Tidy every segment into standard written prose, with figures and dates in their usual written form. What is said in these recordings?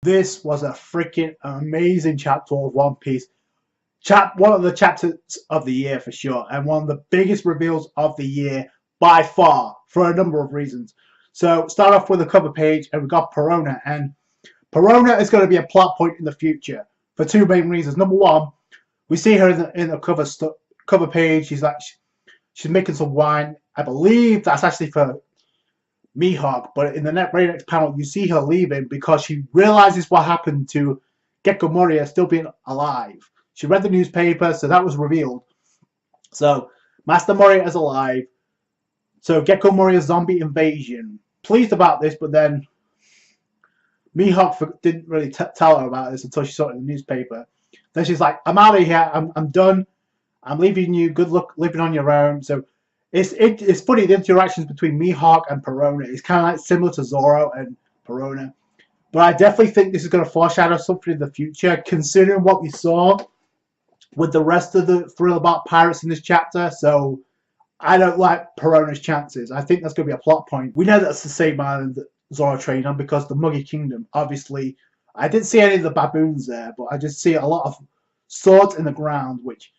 This was a freaking amazing chapter of One Piece. One of the chapters of the year for sure, and one of the biggest reveals of the year by far for a number of reasons. So start off with the cover page, and we got Perona, and Perona is going to be a plot point in the future for two main reasons. Number one, we see her in the cover page. She's making some wine. I believe that's actually for Mihawk, but in the very next panel, you see her leaving because she realizes what happened to Gecko Moria still being alive. She read the newspaper, so that was revealed. So Master Moria is alive. So Gecko Moria's zombie invasion. Pleased about this, but then Mihawk didn't really tell her about this until she saw it in the newspaper. Then she's like, "I'm out of here. I'm done. I'm leaving you. Good luck living on your own." So it's funny, the interactions between Mihawk and Perona is kind of like similar to Zoro and Perona. But I definitely think this is going to foreshadow something in the future, considering what we saw with the rest of the thrill about pirates in this chapter. So I don't like Perona's chances. I think that's going to be a plot point. We know that's the same island that Zoro trained on because the Muggy Kingdom, obviously. I didn't see any of the baboons there, but I just see a lot of swords in the ground, which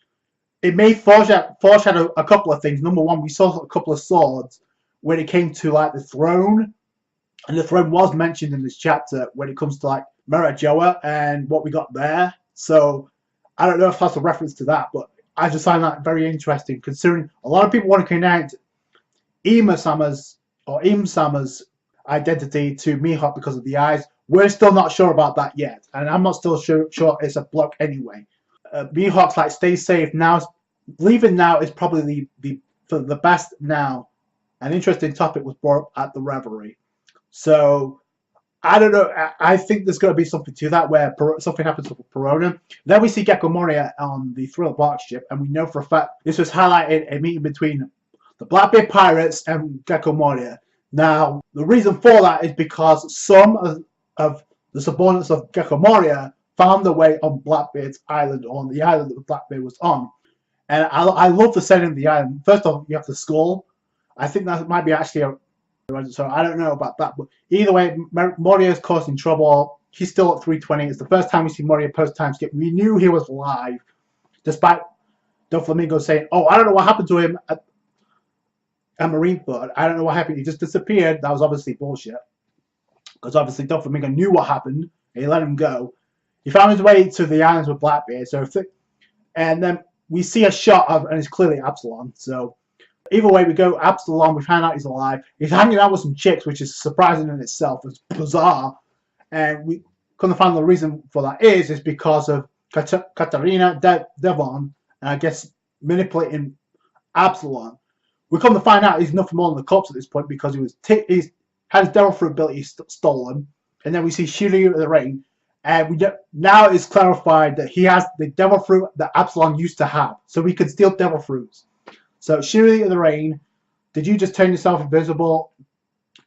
it may foreshadow a couple of things. Number one, we saw a couple of swords when it came to like the throne, and the throne was mentioned in this chapter when it comes to like Marajoa and what we got there. So I don't know if that's a reference to that, but I just find that very interesting, considering a lot of people want to connect Ima-sama's identity to Mihawk because of the eyes. We're still not sure about that yet, and I'm not still sure it's a block anyway. Mihawk's like, stay safe now. Leaving now is probably for the best now. An interesting topic was brought up at the Revelry. So I don't know. I think there's going to be something to that where something happens to Perona. Then we see Gecko Moria on the Thrill Bark ship, and we know for a fact this was highlighted a meeting between the Blackbeard Pirates and Gecko Moria. Now, the reason for that is because some of the subordinates of Gecko Moria found their way on Blackbeard's island, or on the island that Blackbeard was on. And I love the setting of the island. First off, you have the skull. I think that might be actually so I don't know about that. But either way, Moria is causing trouble. He's still at 320. It's the first time we see Moria post-time skip. We knew he was alive, despite Doflamingo saying, "Oh, I don't know what happened to him at Marineford. I don't know what happened. He just disappeared." That was obviously bullshit, because obviously Doflamingo knew what happened and he let him go. He found his way to the islands with Blackbeard, and then we see a shot of, and it's clearly Absalom. So either way we go, Absalom, we find out he's alive. He's hanging out with some chicks, which is surprising in itself. It's bizarre, and we couldn't find the reason for that is because of Katarina Devon, and I guess manipulating Absalom. We come to find out he's nothing more than a corpse at this point because he's had his devil fruit ability stolen, and then we see Shiryu of the Rain. And now it's clarified that he has the devil fruit that Absalom used to have, so he could steal devil fruits. So Shiryu of the Rain, did you just turn yourself invisible?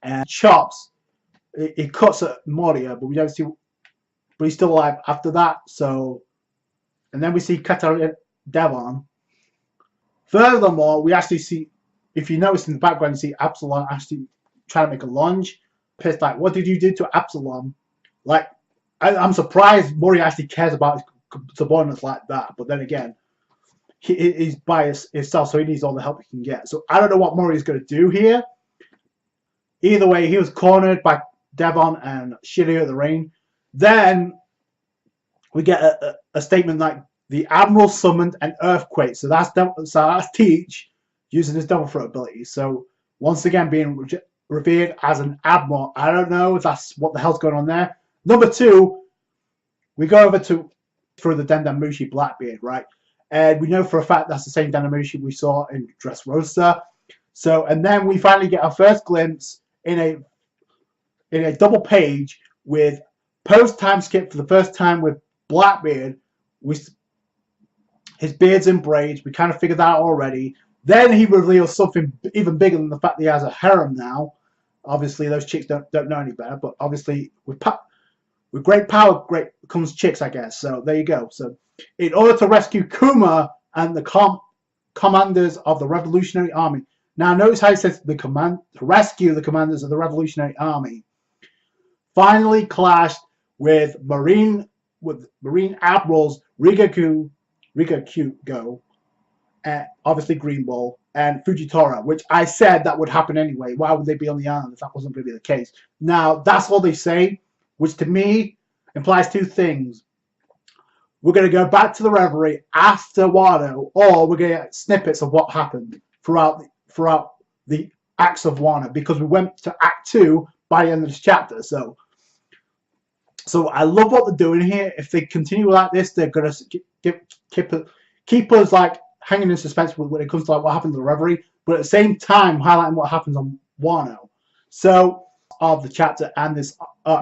And chops, it cuts at Moria, but we don't see, but he's still alive after that. So, and then we see Katarina Devon. Furthermore, we actually see, if you notice in the background, you see Absalom actually trying to make a lunge. Pissed, like, what did you do to Absalom? Like, I'm surprised Moria actually cares about his subordinates like that. But then again, he's by himself, so he needs all the help he can get. So I don't know what Moria's going to do here. Either way, he was cornered by Devon and Shiryu of the Rain. Then we get a statement like, the Admiral summoned an earthquake. So that's Teach using his devil fruit ability. So once again, being revered as an Admiral. I don't know if that's what the hell's going on there. Number two, we go over through the Dendamushi Blackbeard, right? And we know for a fact that's the same Dendamushi we saw in Dressrosa. So, and then we finally get our first glimpse in a double page with post-time skip for the first time with Blackbeard. His beard's in braids. We kind of figured that out already. Then he reveals something even bigger than the fact that he has a harem now. Obviously, those chicks don't know any better, but obviously with great power, comes chicks, I guess. So there you go. So in order to rescue Kuma and the commanders of the Revolutionary Army. Now notice how it says to rescue the commanders of the Revolutionary Army. Finally clashed with Marine Admirals Rigaku Go, and obviously Green Ball and Fujitora, which I said that would happen anyway. Why would they be on the island if that wasn't going to be the case? Now that's all they say, which to me implies two things. We're going to go back to the Reverie after Wano, or we're going to get snippets of what happened throughout the acts of Wano, because we went to Act 2 by the end of this chapter. So I love what they're doing here. If they continue like this, they're going to keep us like hanging in suspense when it comes to like what happened to the Reverie, but at the same time highlighting what happens on Wano. So of the chapter and this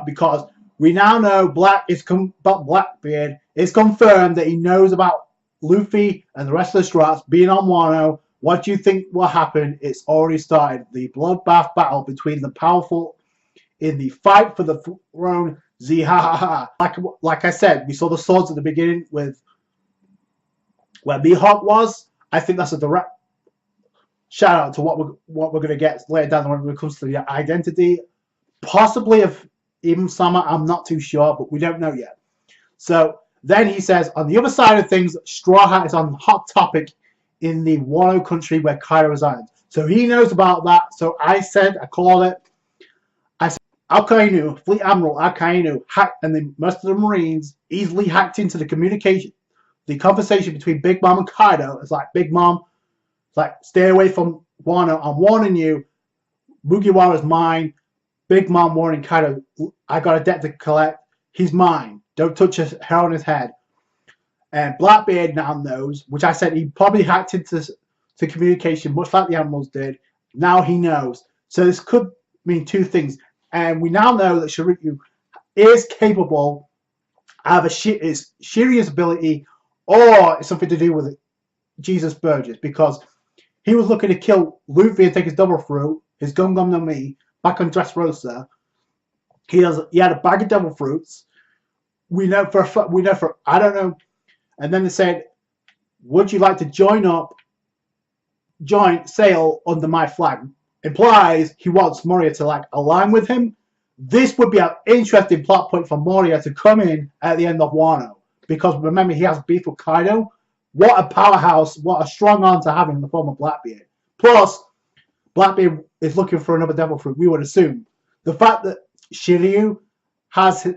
because we now know Blackbeard. It's confirmed that he knows about Luffy and the rest of the Strats being on Wano. What do you think will happen? It's already started. The bloodbath battle between the powerful in the fight for the throne. Like I said, we saw the swords at the beginning with where Mihawk was. I think that's a direct shout out to what we're going to get later down when it comes to the identity, possibly of Ibn Sama. I'm not too sure, but we don't know yet. So then he says, on the other side of things, Straw Hat is on hot topic in the Wano country where Kaido resides. So he knows about that. So I called it. I said, Akainu, Fleet Admiral Akainu, hacked, and the most of the Marines easily hacked into the communication. The conversation between Big Mom and Kaido is like, Big Mom, it's like, stay away from Wano. I'm warning you. Mugiwara is mine. Big Mom warning Kaido, I got a debt to collect. He's mine. Don't touch his hair on his head. And Blackbeard now knows, which I said he probably hacked into communication, much like the animals did. Now he knows. So this could mean two things. And we now know that Shiryu is capable of Shiryu's ability, or it's something to do with Jesus Burgess, because he was looking to kill Luffy and take his double fruit, his Gum Gum no Mi, back on Dressrosa. He had a bag of devil fruits. We know for I don't know. And then they said, would you like to sail under my flag? Implies he wants Moria to like align with him. This would be an interesting plot point for Moria to come in at the end of Wano, because remember, he has beef with Kaido. What a powerhouse, what a strong arm to have in the form of Blackbeard. Plus, Blackbeard is looking for another devil fruit, we would assume. The fact that Shiryu has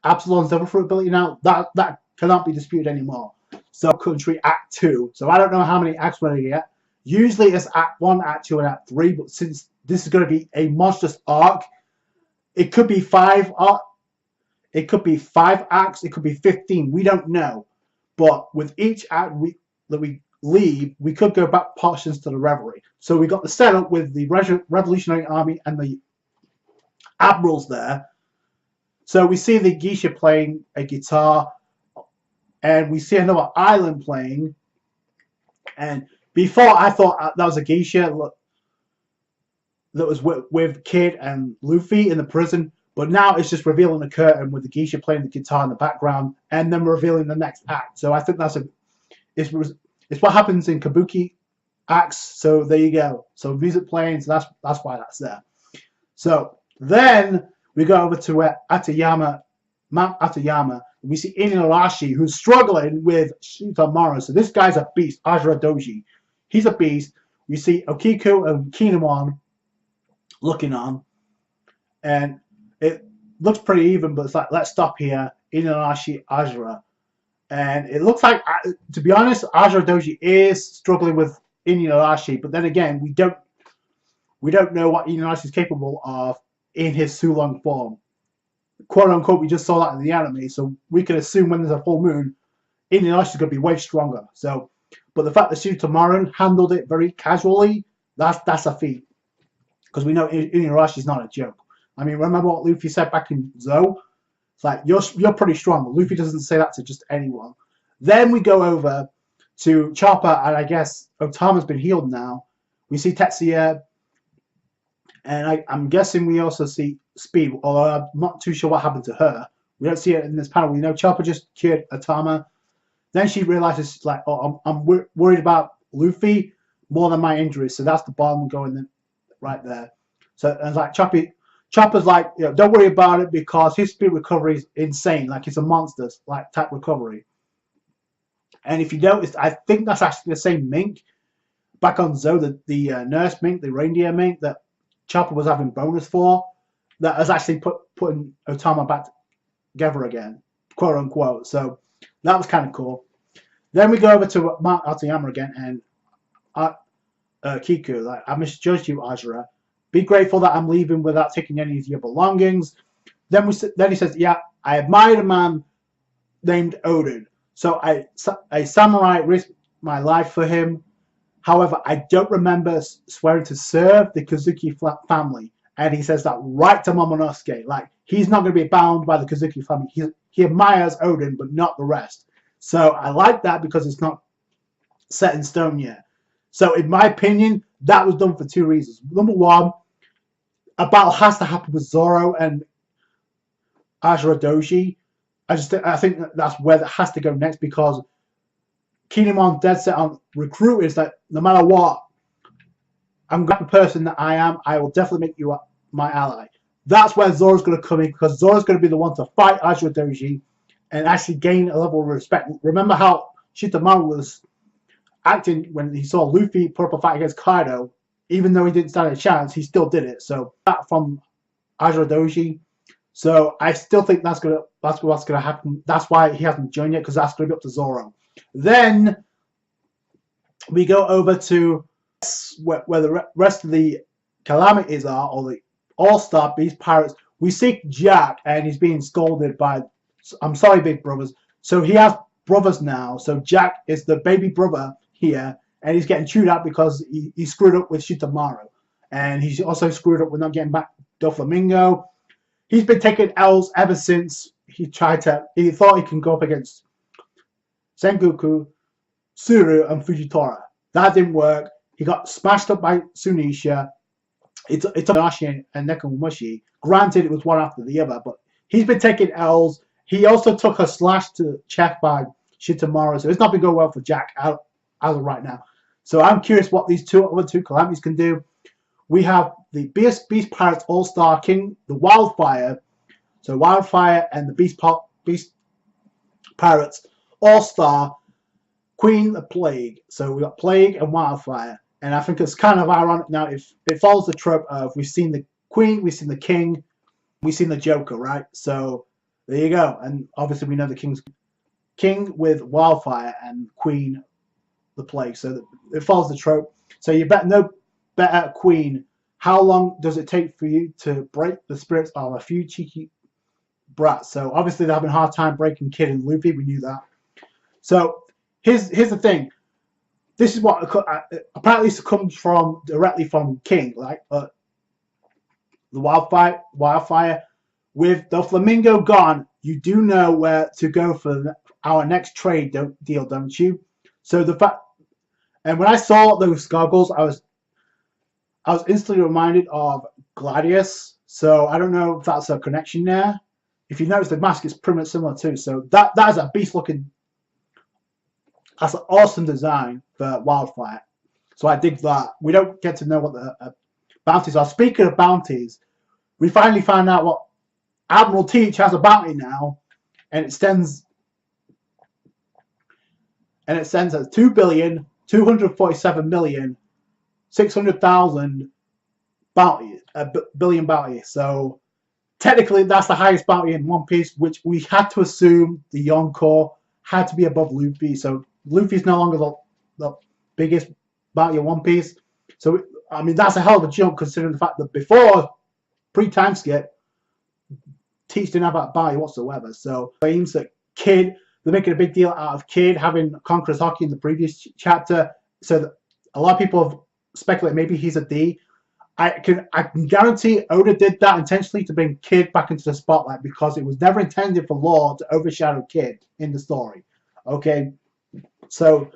Absalom's devil fruit ability now, that cannot be disputed anymore. So country Act 2. So I don't know how many acts we're going to get. Usually it's Act 1, Act 2, and Act 3, but since this is going to be a monstrous arc, it could be 5 acts, it could be 15, we don't know. But with each act that we leave, we could go back portions to the Reverie. So we got the setup with the Revolutionary Army and the admirals there. So we see the geisha playing a guitar, and we see another island playing. And before, I thought that was a geisha that was with Kid and Luffy in the prison. But now it's just revealing the curtain with the geisha playing the guitar in the background, and then revealing the next act. So I think it's what happens in Kabuki acts. So there you go. So music playing. So that's why that's there. So then we go over to Mount Atayama. We see Inuyasha, who's struggling with Shikamaru. So this guy's a beast. Ajira Doji, he's a beast. We see Okiku and Kinemon looking on, and it looks pretty even, but it's like, let's stop here. Inuyasha, Ajira. And it looks like, to be honest, Ajira Doji is struggling with Inuyasha, but then again, we don't know what Inuyasha is capable of in his Sulong form. Quote unquote, we just saw that in the anime, so we can assume when there's a full moon, Inuyasha is going to be way stronger. So, but the fact that Shikamaru handled it very casually, that's a feat. Because we know Inuyasha is not a joke. I mean, remember what Luffy said back in Zou? It's like, you're pretty strong. Luffy doesn't say that to just anyone. Then we go over to Chopper, and I guess Otama's been healed now. We see Tetsuya, and I'm guessing we also see Speed, although I'm not too sure what happened to her. We don't see it in this panel. We know Chopper just cured Otama. Then she realizes, like, oh, I'm worried about Luffy more than my injuries. So that's the bomb going in right there. So it's like Chopper's like, don't worry about it because his speed recovery is insane. Like it's a monster like type recovery. And if you notice, I think that's actually the same mink back on Zoe, the nurse mink, the reindeer mink that Chopper was having bonus for. That has actually putting Otama back together again, quote unquote. So that was kind of cool. Then we go over to Mount Atayama again and Kiku, like, I misjudged you, Azura. Be grateful that I'm leaving without taking any of your belongings. Then he says, yeah, I admired a man named Odin. So a samurai risked my life for him. However, I don't remember swearing to serve the Kazuki family. And he says that right to Momonosuke. Like, he's not going to be bound by the Kazuki family. He admires Odin, but not the rest. So I like that because it's not set in stone yet. So in my opinion, that was done for two reasons. Number one, a battle has to happen with Zoro and Azura Doji. I think that's where that has to go next because Kinemon dead set on recruit is that no matter what, I'm the person that I am, I will definitely make you my ally. That's where Zoro's going to come in because Zoro's going to be the one to fight Azura Doji and actually gain a level of respect. Remember how Shitamaru was acting when he saw Luffy put up a fight against Kaido, even though he didn't stand a chance, he still did it. So that from Azura Doji. So I still think that's what's gonna happen. That's why he hasn't joined yet because that's gonna be up to Zoro. Then we go over to where the rest of the calamities are, or the All-Star Beast Pirates. We see Jack and he's being scolded by, I'm sorry, big brothers. So he has brothers now. So Jack is the baby brother here, and he's getting chewed out because he screwed up with Shitamaru, and he's also screwed up with not getting back Doflamingo. He's been taking L's ever since he thought he can go up against Sengoku, Tsuru, and Fujitora. That didn't work. He got smashed up by Tsunisha. It's Nashi and Nekomamushi. Granted, it was one after the other, but he's been taking L's. He also took a slash to check by Shitamaru, so it's not been going well for Jack as of right now. So I'm curious what these other two calamities can do. We have the Beast Pirates All-Star King, the Wildfire. So Wildfire and the Beast Pirates All-Star Queen the Plague. So we got Plague and Wildfire. And I think it's kind of ironic now if it follows the trope of we've seen the Queen, we've seen the King, we've seen the Joker, right? So there you go. And obviously we know the King's King with Wildfire and Queen the Plague. So it follows the trope. So you know better, Queen. How long does it take for you to break the spirits of a few cheeky brats? So obviously they're having a hard time breaking Kid and Luffy. We knew that. So here's the thing. This is what apparently this comes from directly from King, like the Wildfire. With the Flamingo gone, you do know where to go for our next trade deal, don't you? So the fact, and when I saw those goggles, I was instantly reminded of Gladius. So I don't know if that's a connection there. If you notice, the mask is pretty much similar too. So that is a beast looking. That's an awesome design for Wildfire. So I dig that. We don't get to know what the bounties are. Speaking of bounties, we finally found out what Admiral Teach has a bounty now, and it stands at 2,247,600,000 bounty, billion bounty. So technically, that's the highest bounty in One Piece, which we had to assume the Yonko had to be above Luffy. So Luffy's no longer the biggest bounty in One Piece. So I mean, that's a hell of a jump considering the fact that before pre-time skip, Teach didn't have that bounty whatsoever. So it means that Kid, they're making a big deal out of Kid having Conqueror's Hockey in the previous chapter. So that a lot of people have speculated maybe he's a D. I can guarantee Oda did that intentionally to bring Kid back into the spotlight because it was never intended for Law to overshadow Kid in the story. Okay, so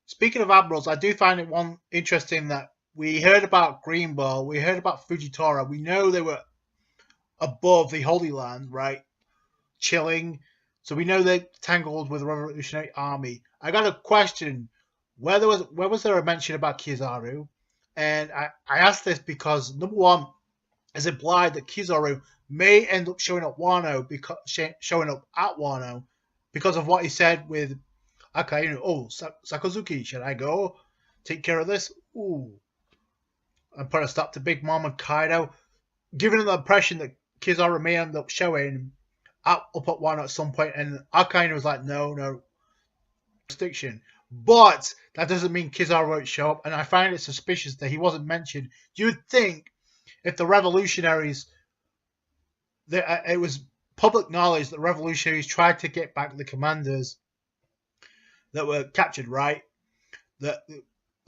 speaking of admirals, I do find it one interesting that we heard about Green Ball, we heard about Fujitora. We know they were above the Holy Land, right? Chilling. So we know they're tangled with the Revolutionary Army. I got a question. Where was there a mention about Kizaru? And I asked this because, number one, it's implied that Kizaru may end up showing up Wano because showing up at Wano because of what he said with Akainu. Oh, Sakazuki, should I go take care of this? Ooh, and put a stop to Big Mom and Kaido, giving him the impression that Kizaru may end up showing up at Wano at some point, and Akainu was like, no jurisdiction. But that doesn't mean Kizaru won't show up, and I find it suspicious that he wasn't mentioned. You'd think if the revolutionaries, it was public knowledge that the revolutionaries tried to get back the commanders that were captured, right? That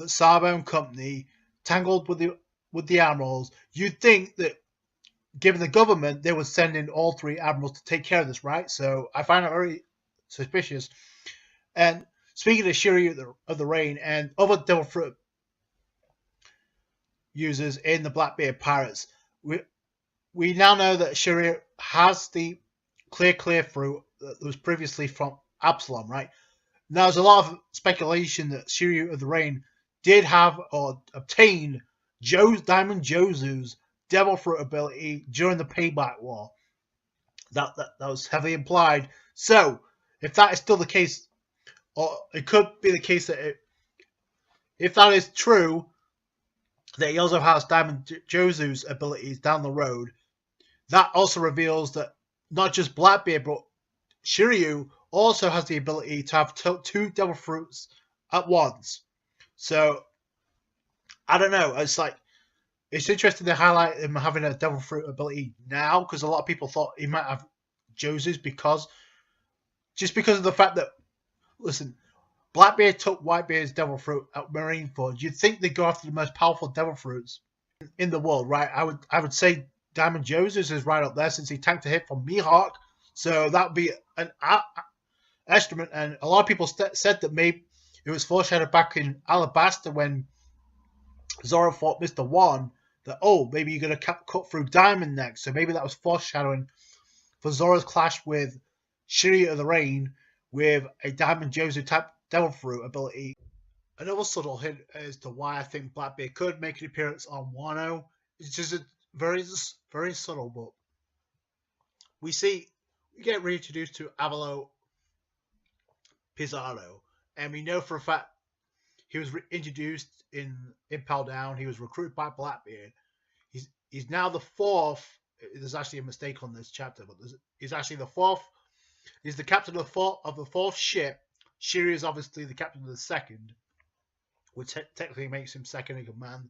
Sabo and company tangled with the admirals. You'd think that, given the government, they would send in all 3 admirals to take care of this, right? So I find it very suspicious. And speaking of Shiryu of the Rain and other devil fruit users in the Blackbeard Pirates, we now know that Shiryu has the clear fruit that was previously from Absalom, right? Now there's a lot of speculation that Shiryu of the Rain did have or obtained Diamond Jozu's devil fruit ability during the Payback War. That was heavily implied. So if that is still the case, or it could be the case that if that is true, that he also has Diamond Jozu's abilities down the road, that also reveals that not just Blackbeard, but Shiryu also has the ability to have 2 devil fruits at once. So I don't know. It's interesting to highlight him having a devil fruit ability now, because a lot of people thought he might have Jozu's because of the fact that, listen, Blackbeard took Whitebeard's devil fruit at Marineford. You'd think they'd go after the most powerful devil fruits in the world, right? I would say Diamond Jozu's is right up there since he tanked a hit from Mihawk. So that would be an estimate. And a lot of people said that maybe it was foreshadowed back in Alabasta when Zoro fought Mr. One, that, maybe you're going to cut through Diamond next. So maybe that was foreshadowing for Zoro's clash with Shiryu of the Rain with a Diamond Jozu type devil fruit ability. Another subtle hint as to why I think Blackbeard could make an appearance on Wano. It's just very subtle, but we get reintroduced to Avalo Pizarro, and we know for a fact he was introduced in Impel Down. He was recruited by Blackbeard. He's now the 4th. There's actually a mistake on this chapter, but he's actually the 4th. He's the captain of the 4th ship. Shiryu is obviously the captain of the 2nd, which technically makes him 2nd in command.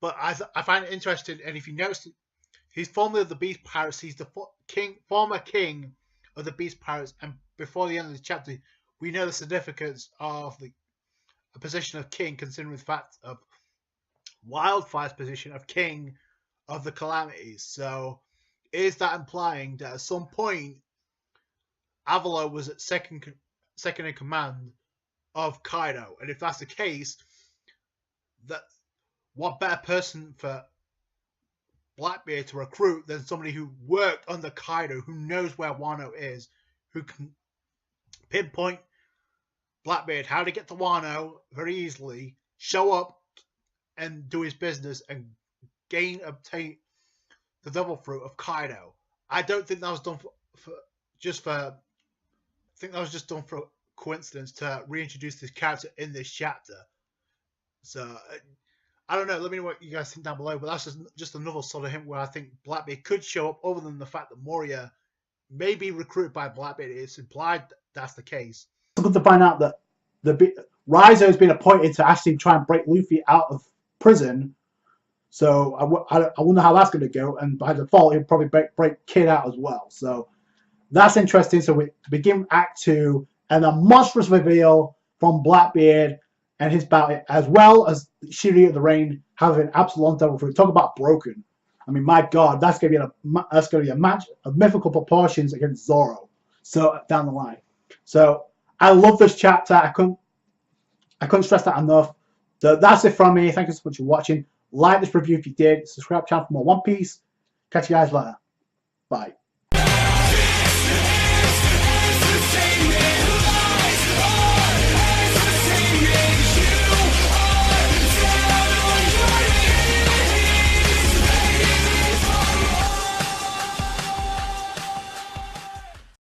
But I find it interesting, and if you notice, he's formerly of the Beast Pirates. He's the former king of the Beast Pirates, and before the end of the chapter, we know the significance of the position of king, considering the fact of Wildfire's position of king of the Calamities. So is that implying that at some point Avalo was at second in command of Kaido? And if that's the case, that what better person for Blackbeard to recruit than somebody who worked under Kaido, who knows where Wano is, who can pinpoint Blackbeard how to get to Wano very easily, show up and do his business and obtain the devil fruit of Kaido. I don't think that was done I think that was just done for coincidence to reintroduce this character in this chapter. So I don't know. Let me know what you guys think down below. But that's just another sort of hint where I think Blackbeard could show up, other than the fact that Moria may be recruited by Blackbeard. It's implied that's the case. It's good to find out that Raizo has been appointed to actually try and break Luffy out of prison. So I wonder how that's going to go. And by default, he'll probably break Kid out as well. So that's interesting. So we begin Act 2, and a monstrous reveal from Blackbeard and his battle, as well as Shiryu of the Rain having Absalom devil fruit. Talk about broken. I mean, my God, that's going to be a match of mythical proportions against Zoro. So down the line. So I love this chapter. I couldn't stress that enough. So that's it from me. Thank you so much for watching. Like this review if you did. Subscribe to the channel for more One Piece. Catch you guys later. Bye.